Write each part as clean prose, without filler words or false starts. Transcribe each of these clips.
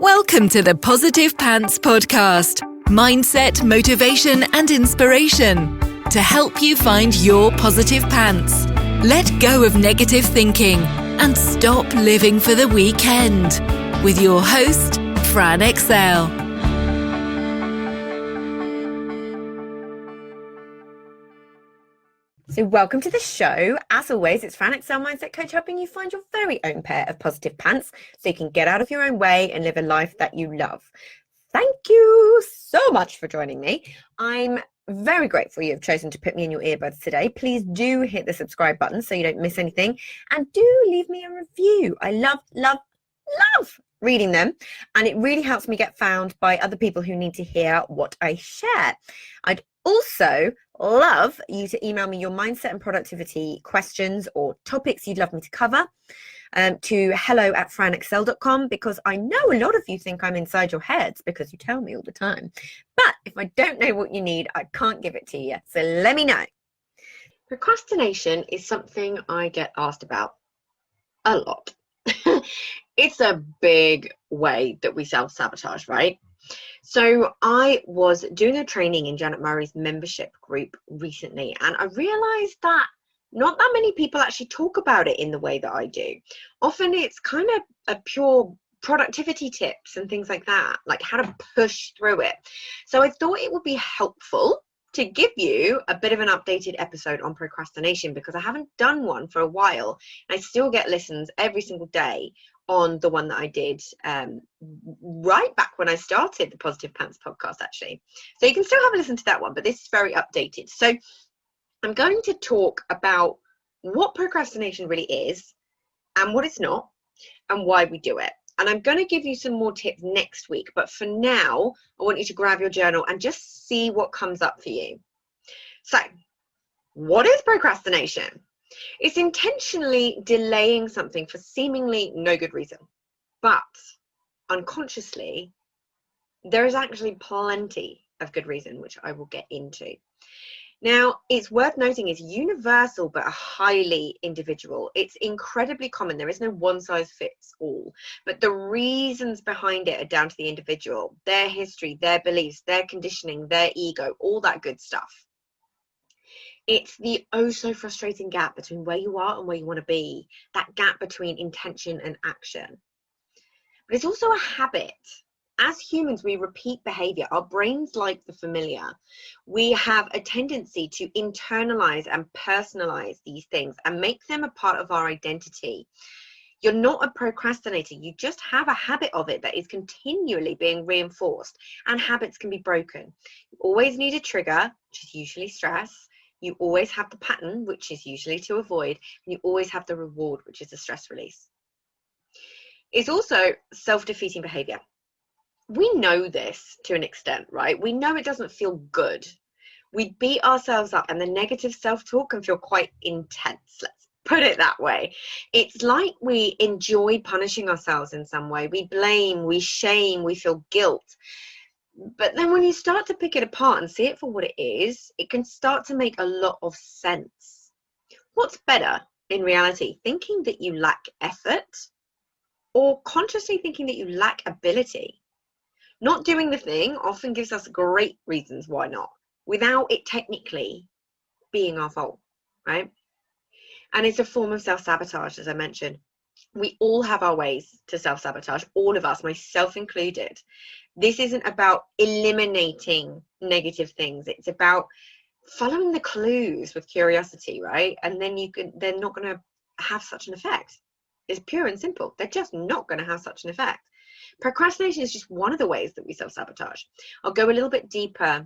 Welcome to the Positive Pants Podcast. Mindset, motivation, and inspiration to help you find your positive pants. Let go of negative thinking and stop living for the weekend. With your host, Fran Excel. So welcome to the show. As always, it's Fran Excel Mindset Coach, helping you find your very own pair of positive pants so you can get out of your own way and live a life that you love. Thank you so much for joining me. I'm very grateful you've chosen to put me in your earbuds today. Please do hit the subscribe button so you don't miss anything, and do leave me a review. I love reading them, and it really helps me get found by other people who need to hear what I share. I'd also love you to email me your mindset and productivity questions or topics you'd love me to cover to hello@franexcel.com, because I know a lot of you think I'm inside your heads because you tell me all the time. But if I don't know what you need, I can't give it to you. So let me know. Procrastination is something I get asked about a lot. It's a big way that we self-sabotage, right? So I was doing a training in Janet Murray's membership group recently, and I realized that not that many people actually talk about it in the way that I do. Often it's kind of a pure productivity tips and things like that, like how to push through it. So I thought it would be helpful to give you a bit of an updated episode on procrastination, because I haven't done one for a while. I still get listens every single day on the one that I did right back when I started the Positive Pants podcast, actually. So you can still have a listen to that one, but this is very updated. So I'm going to talk about what procrastination really is and what it's not and why we do it. And I'm going to give you some more tips next week. But for now, I want you to grab your journal and just see what comes up for you. So what is procrastination? It's intentionally delaying something for seemingly no good reason. But unconsciously, there is actually plenty of good reason, which I will get into. Now, it's worth noting it's universal but highly individual. It's incredibly common. There is no one size fits all. But the reasons behind it are down to the individual, their history, their beliefs, their conditioning, their ego, all that good stuff. It's the oh so frustrating gap between where you are and where you want to be, that gap between intention and action. But it's also a habit. As humans, we repeat behavior. Our brains like the familiar. We have a tendency to internalize and personalize these things and make them a part of our identity. You're not a procrastinator. You just have a habit of it that is continually being reinforced, and habits can be broken. You always need a trigger, which is usually stress. You always have the pattern, which is usually to avoid. And you always have the reward, which is a stress release. It's also self-defeating behavior. We know this to an extent, right? We know it doesn't feel good. We beat ourselves up, and the negative self-talk can feel quite intense. Let's put it that way. It's like we enjoy punishing ourselves in some way. We blame, we shame, we feel guilt. But then when you start to pick it apart and see it for what it is, it can start to make a lot of sense. What's better in reality, thinking that you lack effort, or consciously thinking that you lack ability? Not doing the thing often gives us great reasons why not, without it technically being our fault, right? And it's a form of self-sabotage, as I mentioned. We all have our ways to self-sabotage, all of us, myself included. This isn't about eliminating negative things. It's about following the clues with curiosity, right? And then they're not going to have such an effect. It's pure and simple. They're just not going to have such an effect. Procrastination is just one of the ways that we self-sabotage. I'll go a little bit deeper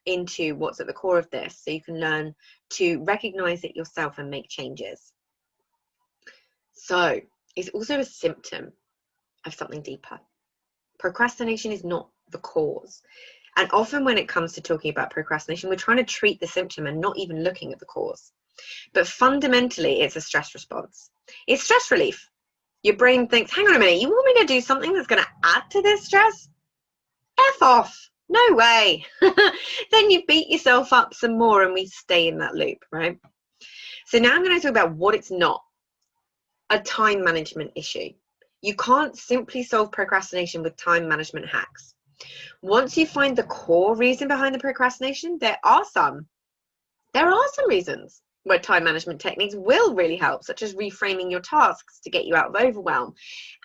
into what's at the core of this so you can learn to recognize it yourself and make changes. So it's also a symptom of something deeper. Procrastination is not the cause. And often when it comes to talking about procrastination, we're trying to treat the symptom and not even looking at the cause. But fundamentally, it's a stress response. It's stress relief. Your brain thinks, hang on a minute, you want me to do something that's going to add to this stress? F off. No way. Then you beat yourself up some more and we stay in that loop, right? So now I'm going to talk about what it's not. A time management issue. You can't simply solve procrastination with time management hacks. Once you find the core reason behind the procrastination, there are some reasons where time management techniques will really help, such as reframing your tasks to get you out of overwhelm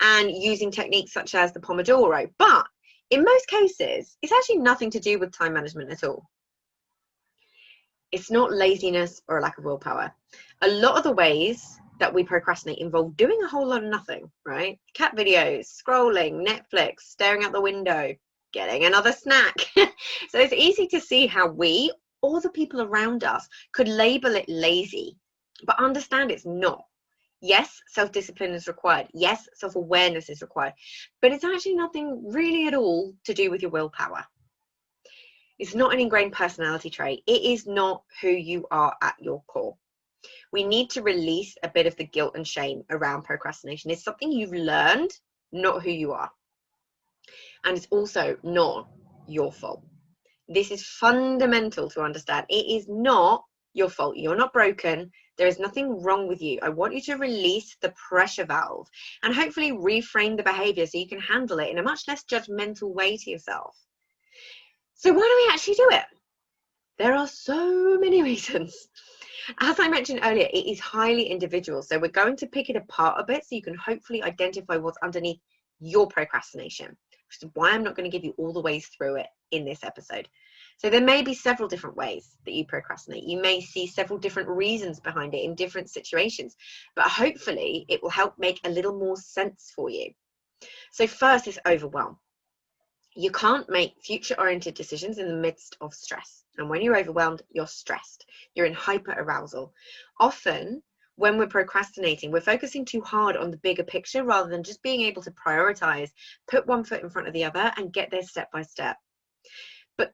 and using techniques such as the Pomodoro. But in most cases, it's actually nothing to do with time management at all. It's not laziness or a lack of willpower. A lot of the ways that we procrastinate involve doing a whole lot of nothing, right? Cat videos, scrolling, Netflix, staring out the window, getting another snack. So it's easy to see how we or the people around us could label it lazy, but understand it's not. Yes, self-discipline is required. Yes, self-awareness is required, but it's actually nothing really at all to do with your willpower. It's not an ingrained personality trait. It is not who you are at your core. We need to release a bit of the guilt and shame around procrastination. It's something you've learned, not who you are. And it's also not your fault. This is fundamental to understand. It is not your fault. You're not broken. There is nothing wrong with you. I want you to release the pressure valve and hopefully reframe the behavior so you can handle it in a much less judgmental way to yourself. So why do we actually do it? There are so many reasons. As I mentioned earlier, it is highly individual. So we're going to pick it apart a bit so you can hopefully identify what's underneath your procrastination, which is why I'm not going to give you all the ways through it in this episode. So there may be several different ways that you procrastinate. You may see several different reasons behind it in different situations, but hopefully it will help make a little more sense for you. So first is overwhelm. You can't make future-oriented decisions in the midst of stress. And when you're overwhelmed, you're stressed. You're in hyper-arousal. Often, when we're procrastinating, we're focusing too hard on the bigger picture rather than just being able to prioritize, put one foot in front of the other, and get there step by step. But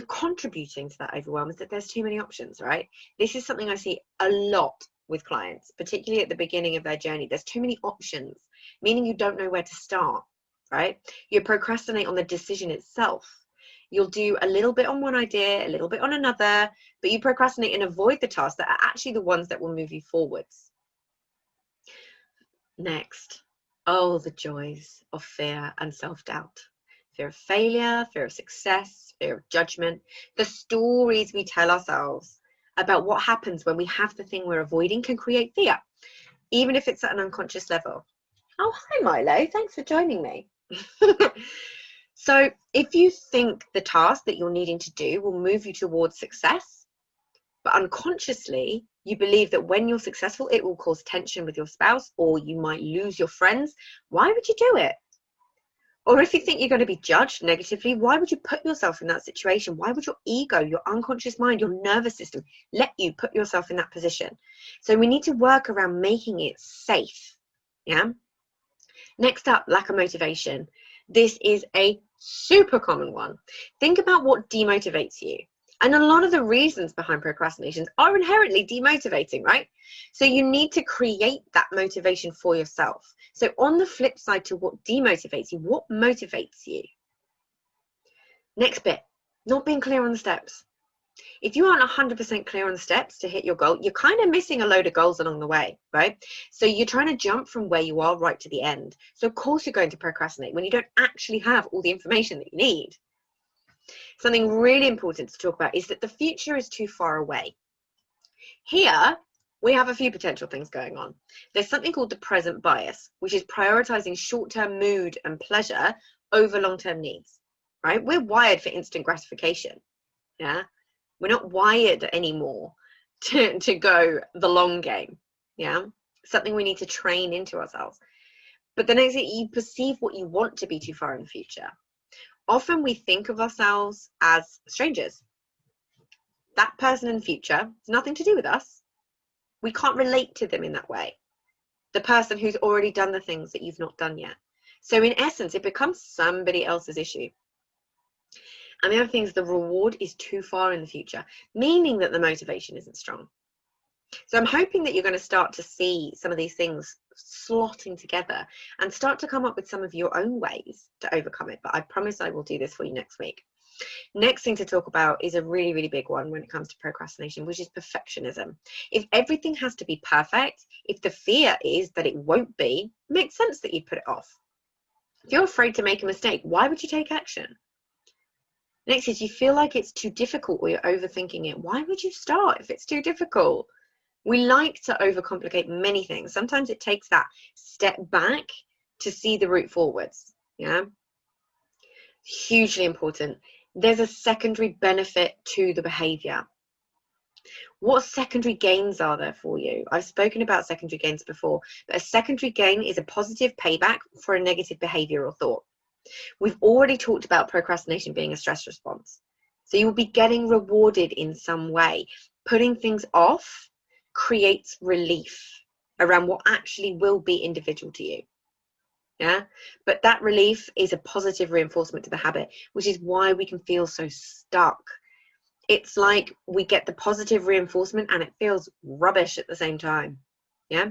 contributing to that overwhelm is that there's too many options, right? This is something I see a lot with clients, particularly at the beginning of their journey. There's too many options, meaning you don't know where to start. Right? You procrastinate on the decision itself. You'll do a little bit on one idea, a little bit on another, but you procrastinate and avoid the tasks that are actually the ones that will move you forwards. Next, the joys of fear and self-doubt. Fear of failure, fear of success, fear of judgment. The stories we tell ourselves about what happens when we have the thing we're avoiding can create fear, even if it's at an unconscious level. Oh, hi Milo, thanks for joining me. So if you think the task that you're needing to do will move you towards success, but unconsciously you believe that when you're successful it will cause tension with your spouse or you might lose your friends, why would you do it? Or if you think you're going to be judged negatively, why would you put yourself in that situation? Why would your ego, your unconscious mind, your nervous system let you put yourself in that position? So we need to work around making it safe. Yeah. Next up, lack of motivation. This is a super common one. Think about what demotivates you. And a lot of the reasons behind procrastinations are inherently demotivating, right? So you need to create that motivation for yourself. So on the flip side to what demotivates you, what motivates you? Next bit, not being clear on the steps. If you aren't 100% clear on the steps to hit your goal, you're kind of missing a load of goals along the way, right? So you're trying to jump from where you are right to the end. So of course you're going to procrastinate when you don't actually have all the information that you need. Something really important to talk about is that the future is too far away. Here, we have a few potential things going on. There's something called the present bias, which is prioritizing short-term mood and pleasure over long-term needs, right? We're wired for instant gratification, yeah? We're not wired anymore to go the long game, yeah? Something we need to train into ourselves. But the next thing, you perceive what you want to be too far in the future. Often we think of ourselves as strangers. That person in the future has nothing to do with us. We can't relate to them in that way. The person who's already done the things that you've not done yet. So in essence, it becomes somebody else's issue. And the other thing is the reward is too far in the future, meaning that the motivation isn't strong. So I'm hoping that you're going to start to see some of these things slotting together and start to come up with some of your own ways to overcome it. But I promise I will do this for you next week. Next thing to talk about is a really, really big one when it comes to procrastination, which is perfectionism. If everything has to be perfect, if the fear is that it won't be, it makes sense that you put it off. If you're afraid to make a mistake, why would you take action? Next is you feel like it's too difficult or you're overthinking it. Why would you start if it's too difficult? We like to overcomplicate many things. Sometimes it takes that step back to see the route forwards. Yeah. Hugely important. There's a secondary benefit to the behavior. What secondary gains are there for you? I've spoken about secondary gains before, but a secondary gain is a positive payback for a negative behavior or thought. We've already talked about procrastination being a stress response. So you will be getting rewarded in some way. Putting things off creates relief around what actually will be individual to you. Yeah, but that relief is a positive reinforcement to the habit, which is why we can feel so stuck. It's like we get the positive reinforcement and it feels rubbish at the same time. Yeah.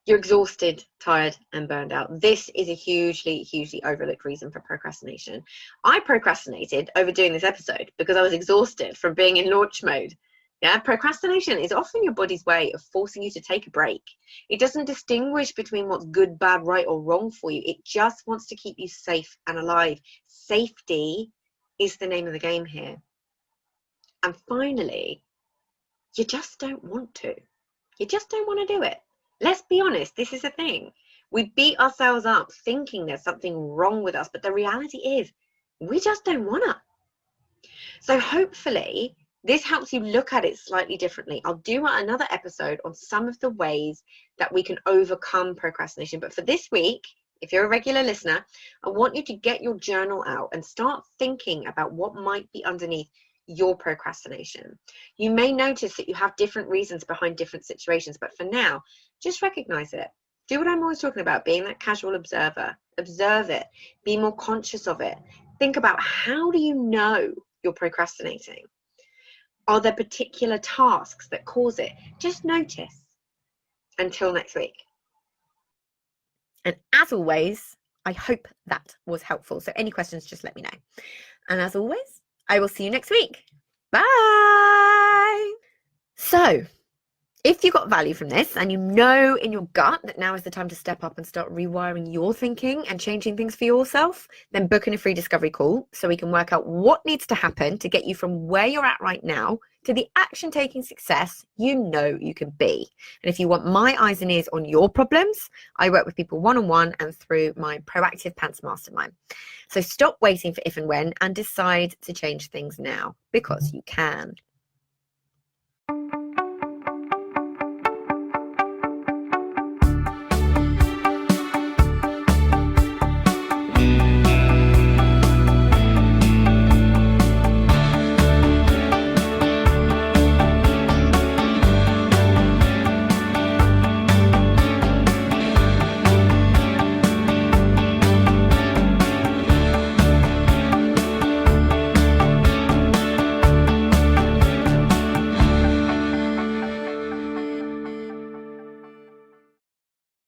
You're exhausted, tired, and burned out. This is a hugely overlooked reason for procrastination. I procrastinated over doing this episode because I was exhausted from being in launch mode. Yeah, procrastination is often your body's way of forcing you to take a break. It doesn't distinguish between what's good, bad, right, or wrong for you. It just wants to keep you safe and alive. Safety is the name of the game here. And finally, you just don't want to. You just don't want to do it. Let's be honest, this is a thing. We beat ourselves up thinking there's something wrong with us, but the reality is we just don't want to. So hopefully this helps you look at it slightly differently. I'll do another episode on some of the ways that we can overcome procrastination. But for this week, if you're a regular listener, I want you to get your journal out and start thinking about what might be underneath your procrastination. You may notice that you have different reasons behind different situations, but for now, just recognize it. Do what I'm always talking about, being that casual observer. Observe it. Be more conscious of it. Think about, how do you know you're procrastinating? Are there particular tasks that cause it? Just notice. Until next week. And as always, I hope that was helpful. So any questions, just let me know. And as always, I will see you next week. Bye. So if you got value from this and you know in your gut that now is the time to step up and start rewiring your thinking and changing things for yourself, then book in a free discovery call so we can work out what needs to happen to get you from where you're at right now to the action-taking success you know you can be. And if you want my eyes and ears on your problems, I work with people one-on-one and through my Proactive Pants Mastermind. So stop waiting for if and when and decide to change things now, because you can.